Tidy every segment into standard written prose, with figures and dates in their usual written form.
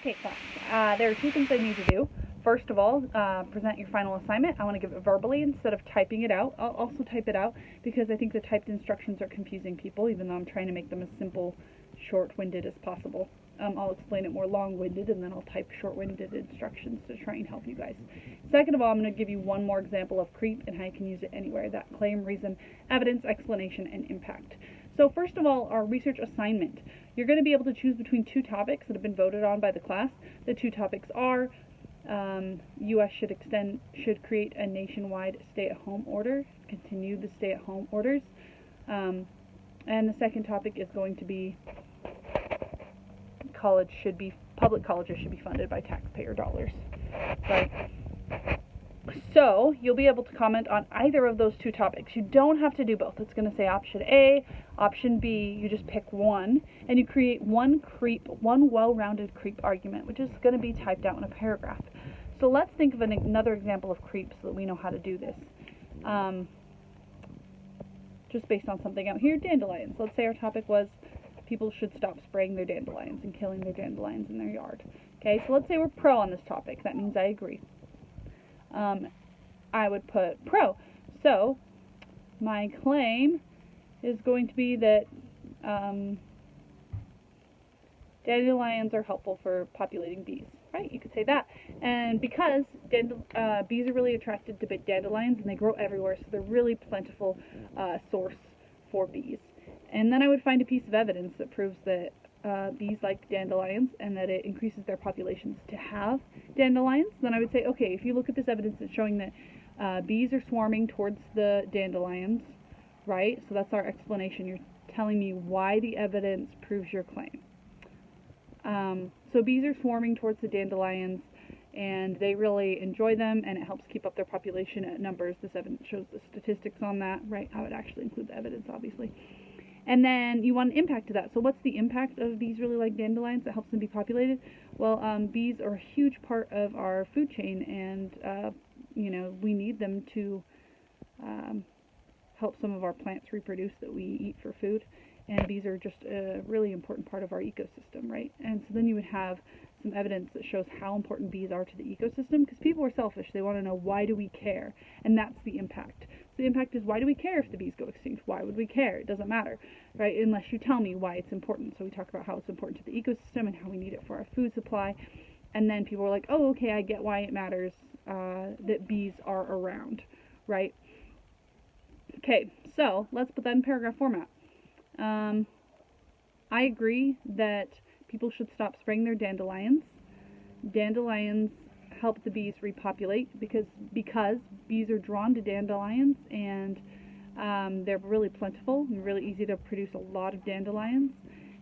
Okay, class. There are two things I need to do. First of all, present your final assignment. I want to give it verbally instead of typing it out. I'll also type it out because I think the typed instructions are confusing people, even though I'm trying to make them as simple, short-winded as possible. I'll explain it more long-winded, and then I'll type short-winded instructions to try and help you guys. Second of all, I'm going to give you one more example of CREEP and how you can use it anywhere. That claim, reason, evidence, explanation, and impact. So first of all, our research assignment. You're going to be able to choose between two topics that have been voted on by the class. The two topics are U.S. should create a nationwide stay-at-home order, continue the stay-at-home orders, and the second topic is going to be public colleges should be funded by taxpayer dollars, right? So you'll be able to comment on either of those two topics. You don't have to do both. It's going to say option A, option B. You just pick one, and you create one well-rounded CREEP argument, which is going to be typed out in a paragraph. So let's think of another example of CREEP so that we know how to do this. Just based on something out here, dandelions. Let's say our topic was people should stop spraying their dandelions and killing their dandelions in their yard. Okay, so let's say we're pro on this topic. That means I agree. I would put pro. So my claim is going to be that dandelions are helpful for populating bees, right? You could say that. And because bees are really attracted to dandelions and they grow everywhere, so they're really plentiful source for bees. And then I would find a piece of evidence that proves that bees like dandelions and that it increases their populations to have dandelions. Then I would say, okay, if you look at this evidence, it's showing that bees are swarming towards the dandelions, right? So that's our explanation. You're telling me why the evidence proves your claim. So bees are swarming towards the dandelions, and they really enjoy them, and it helps keep up their population at numbers. This evidence shows the statistics on that, right? I would actually include the evidence, obviously. And then you want an impact to that. So what's the impact of bees really like dandelions that helps them be populated? Well, bees are a huge part of our food chain, and we need them to help some of our plants reproduce that we eat for food. And bees are just a really important part of our ecosystem, right? And so then you would have some evidence that shows how important bees are to the ecosystem, because people are selfish. They want to know, why do we care? And that's the impact. So the impact is, why do we care if the bees go extinct? Why would we care? It doesn't matter, right? Unless you tell me why it's important. So we talk about how it's important to the ecosystem and how we need it for our food supply. And then people are like, oh, okay, I get why it matters that bees are around, right? Okay, so let's put that in paragraph format. I agree that people should stop spraying their dandelions. Dandelions help the bees repopulate because bees are drawn to dandelions, and they're really plentiful and really easy to produce a lot of dandelions.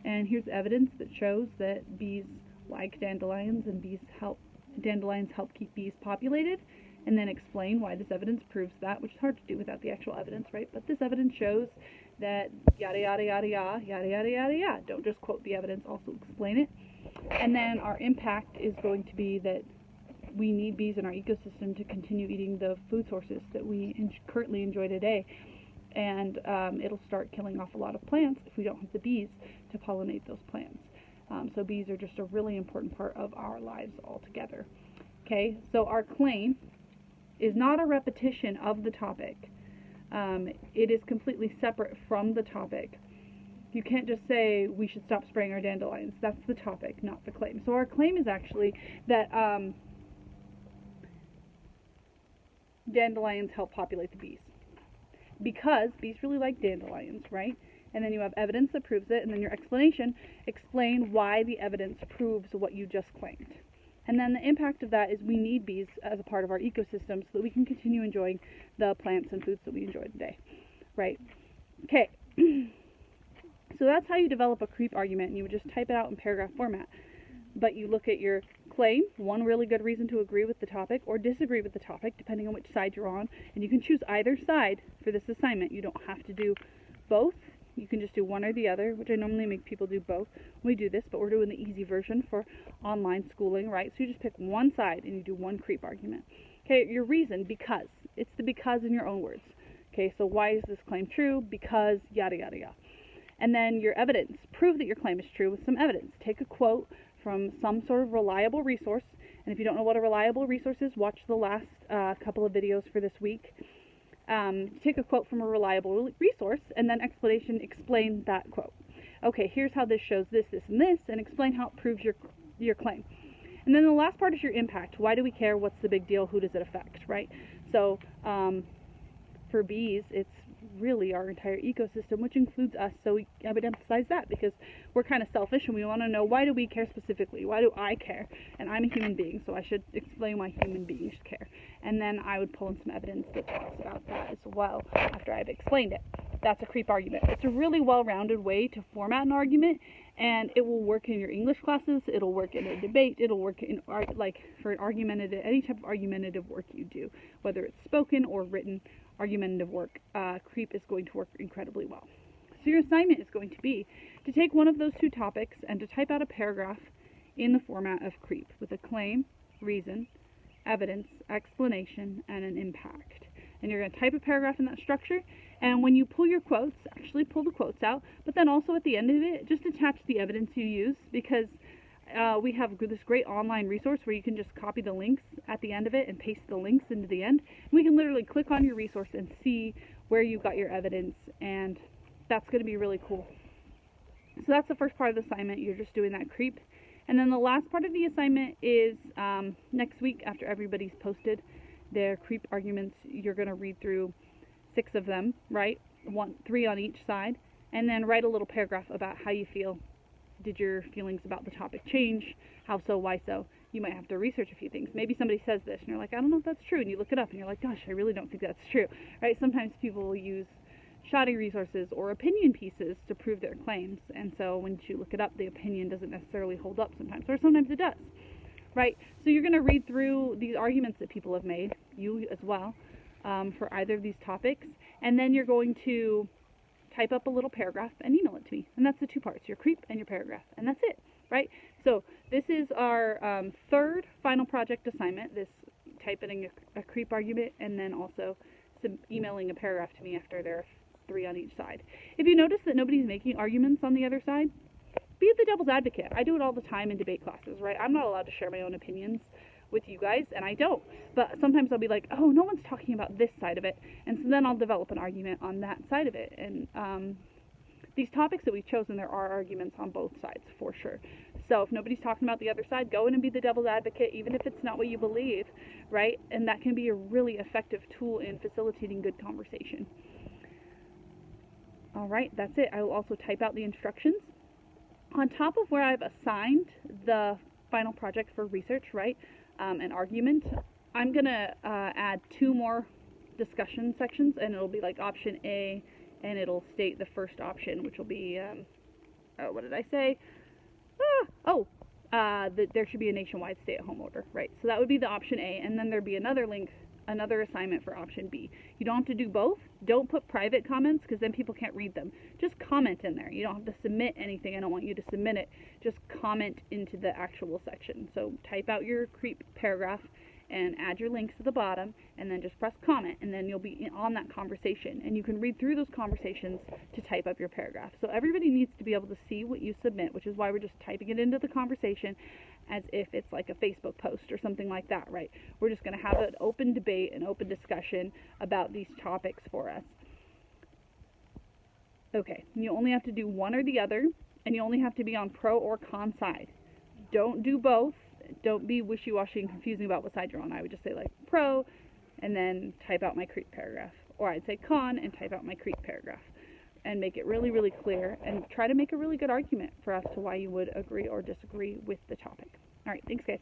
And here's evidence that shows that bees like dandelions, and dandelions help keep bees populated. And then explain why this evidence proves that, which is hard to do without the actual evidence, right? But this evidence shows that yada yada yada yada yada yada yada yada. Don't just quote the evidence, also explain it. And then our impact is going to be that we need bees in our ecosystem to continue eating the food sources that we currently enjoy today. And it'll start killing off a lot of plants if we don't have the bees to pollinate those plants. So bees are just a really important part of our lives altogether. Okay, so our claim is not a repetition of the topic. It is completely separate from the topic. You can't just say we should stop spraying our dandelions. That's the topic, not the claim. So our claim is actually that dandelions help populate the bees. Because bees really like dandelions, right? And then you have evidence that proves it, and then your explanation, explain why the evidence proves what you just claimed. And then the impact of that is we need bees as a part of our ecosystem so that we can continue enjoying the plants and foods that we enjoy today, right? Okay, so that's how you develop a CREEP argument, and you would just type it out in paragraph format. But you look at your claim, one really good reason to agree with the topic or disagree with the topic, depending on which side you're on, and you can choose either side for this assignment. You don't have to do both. You can just do one or the other, which I normally make people do both. We do this, but we're doing the easy version for online schooling, right? So you just pick one side and you do one CREEP argument. Okay, your reason, because. It's the because in your own words. Okay, so why is this claim true? Because yada yada yada. And then your evidence. Prove that your claim is true with some evidence. Take a quote from some sort of reliable resource. And if you don't know what a reliable resource is, watch the last couple of videos for this week. Take a quote from a reliable resource and then explain that quote. Okay, here's how this shows this, this, and this, and explain how it proves your claim. And then the last part is your impact. Why do we care? What's the big deal? Who does it affect, right? So for bees, it's really our entire ecosystem, which includes us. So I would emphasize that because we're kind of selfish and we want to know, why do we care specifically? Why do I care? And I'm a human being, so I should explain why human beings care. And then I would pull in some evidence that talks about that as well after I've explained it. That's a creep argument. It's a really well-rounded way to format an argument, and it will work in your English classes, it'll work in a debate, it'll work in for an argumentative, any type of argumentative work you do, whether it's spoken or written argumentative work. Creep is going to work incredibly well. So your assignment is going to be to take one of those two topics and to type out a paragraph in the format of creep with a claim, reason, evidence, explanation, and an impact. And you're going to type a paragraph in that structure, and when you pull your quotes, actually pull the quotes out, but then also at the end of it, just attach the evidence you use, because we have this great online resource where you can just copy the links at the end of it and paste the links into the end. We can literally click on your resource and see where you got your evidence, and that's going to be really cool. So that's the first part of the assignment. You're just doing that creep. And then the last part of the assignment is next week, after everybody's posted their creep arguments, you're going to read through 6 of them, right? 3 on each side, and then write a little paragraph about how you feel. Did your feelings about the topic change? How so? Why so? You might have to research a few things. Maybe somebody says this, and you're like, I don't know if that's true, and you look it up, and you're like, gosh, I really don't think that's true, right? Sometimes people will use shoddy resources or opinion pieces to prove their claims, and so when you look it up, the opinion doesn't necessarily hold up sometimes, or sometimes it does, right? So you're going to read through these arguments that people have made, you as well, for either of these topics, and then you're going to type up a little paragraph and email it to me. And that's the 2 parts, your creep and your paragraph, and that's it, right? So this is our third final project assignment, this typing a creep argument and then also emailing a paragraph to me after there are 3 on each side. If you notice that nobody's making arguments on the other side, be the devil's advocate. I do it all the time in debate classes, right? I'm not allowed to share my own opinions with you guys, and I don't. But sometimes I'll be like, oh, no one's talking about this side of it, and so then I'll develop an argument on that side of it. And these topics that we've chosen, there are arguments on both sides for sure. So if nobody's talking about the other side, go in and be the devil's advocate, even if it's not what you believe, right? And that can be a really effective tool in facilitating good conversation. All right, that's it. I will also type out the instructions. On top of where I've assigned the final project for research, right, an argument, I'm going to add 2 more discussion sections, and it'll be like option A, and it'll state the first option, which will be, what did I say? That there should be a nationwide stay-at-home order, right? So that would be the option A, and then there'd be another link, another assignment for option B. You don't have to do both. Don't put private comments, because then people can't read them. Just comment in there. You don't have to submit anything. I don't want you to submit it. Just comment into the actual section. So type out your creep paragraph and add your links to the bottom, and then just press comment, and then you'll be on that conversation, and you can read through those conversations to type up your paragraph. So everybody needs to be able to see what you submit, which is why we're just typing it into the conversation as if it's like a Facebook post or something like that, right? We're just going to have an open debate, an open discussion about these topics for us. Okay, you only have to do one or the other, and you only have to be on pro or con side. Don't do both. Don't be wishy-washy and confusing about what side you're on. I would just say like pro, and then type out my creep paragraph. Or I'd say con and type out my creep paragraph. And make it really, really clear, and try to make a really good argument for us to why you would agree or disagree with the topic. All right, thanks guys.